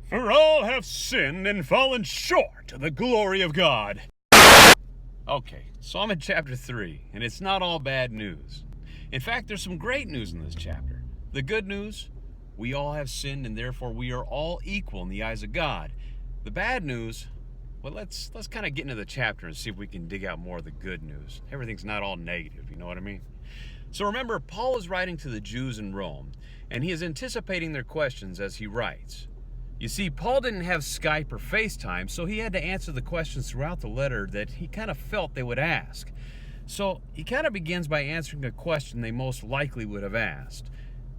For all have sinned and fallen short of the glory of God. Okay, so I'm in chapter 3, and it's not all bad news. In fact, there's some great news in this chapter. The good news, we all have sinned and therefore we are all equal in the eyes of God. The bad news, well, let's kind of get into the chapter and see if we can dig out more of the good news. Everything's not all negative, you know what I mean? So remember, Paul is writing to the Jews in Rome, and he is anticipating their questions as he writes. You see, Paul didn't have Skype or FaceTime, so he had to answer the questions throughout the letter that he kind of felt they would ask. So he kind of begins by answering a question they most likely would have asked.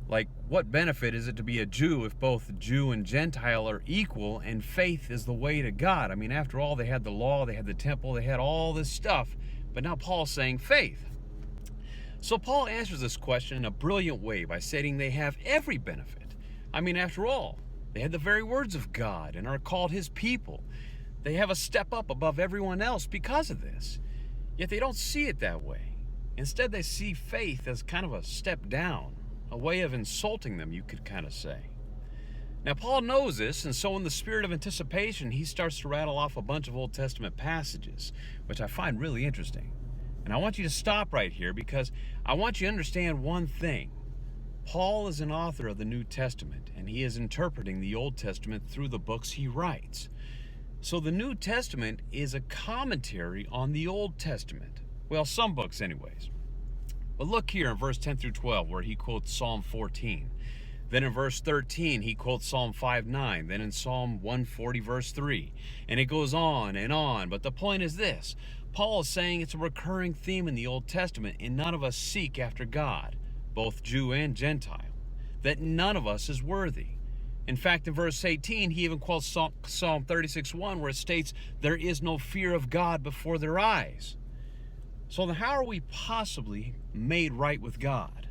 Like, what benefit is it to be a Jew if both Jew and Gentile are equal and faith is the way to God? I mean, after all, they had the law, they had the temple, they had all this stuff, but now Paul's saying faith. So Paul answers this question in a brilliant way by stating they have every benefit. I mean, after all, they had the very words of God and are called his people. They have a step up above everyone else because of this. Yet they don't see it that way. Instead, they see faith as kind of a step down, a way of insulting them, you could kind of say. Now, Paul knows this, and so in the spirit of anticipation, he starts to rattle off a bunch of Old Testament passages, which I find really interesting. And I want you to stop right here because I want you to understand one thing. Paul is an author of the New Testament, and he is interpreting the Old Testament through the books he writes. So the New Testament is a commentary on the Old Testament. Well, some books anyways. But look here in verse 10 through 12 where he quotes Psalm 14. Then in verse 13 he quotes Psalm 5:9. Then in Psalm 140 verse 3. And it goes on and on. But the point is this. Paul is saying it's a recurring theme in the Old Testament, and none of us seek after God, both Jew and Gentile, that none of us is worthy. In fact, in verse 18, he even quotes Psalm 36:1, where it states, there is no fear of God before their eyes. So then how are we possibly made right with God?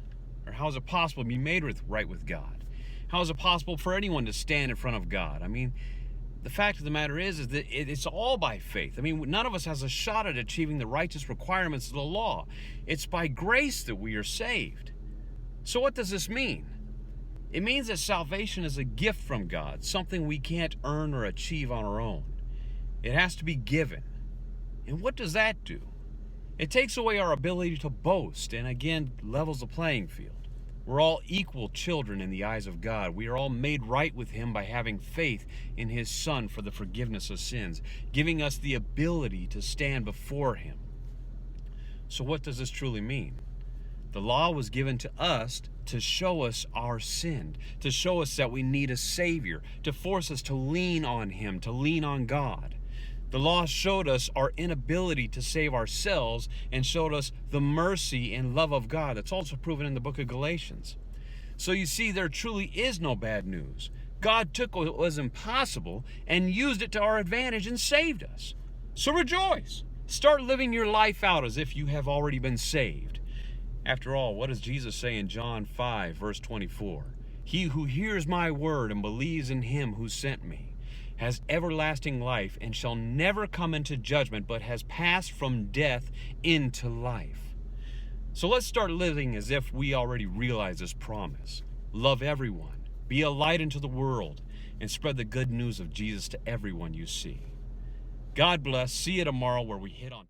Or how is it possible to be made right with God? How is it possible for anyone to stand in front of God? I mean, the fact of the matter is that it's all by faith. I mean, none of us has a shot at achieving the righteous requirements of the law. It's by grace that we are saved. So what does this mean? It means that salvation is a gift from God, something we can't earn or achieve on our own. It has to be given. And what does that do? It takes away our ability to boast and again levels the playing field. We're all equal children in the eyes of God. We are all made right with him by having faith in his Son for the forgiveness of sins, giving us the ability to stand before him. So what does this truly mean? The law was given to us to show us our sin, to show us that we need a Savior, to force us to lean on him, to lean on God. The law showed us our inability to save ourselves and showed us the mercy and love of God. That's also proven in the book of Galatians. So you see, there truly is no bad news. God took what was impossible and used it to our advantage and saved us. So rejoice. Start living your life out as if you have already been saved. After all, what does Jesus say in John 5, verse 24? He who hears my word and believes in him who sent me has everlasting life and shall never come into judgment, but has passed from death into life. So let's start living as if we already realize this promise. Love everyone, be a light into the world, and spread the good news of Jesus to everyone you see. God bless. See you tomorrow where we hit on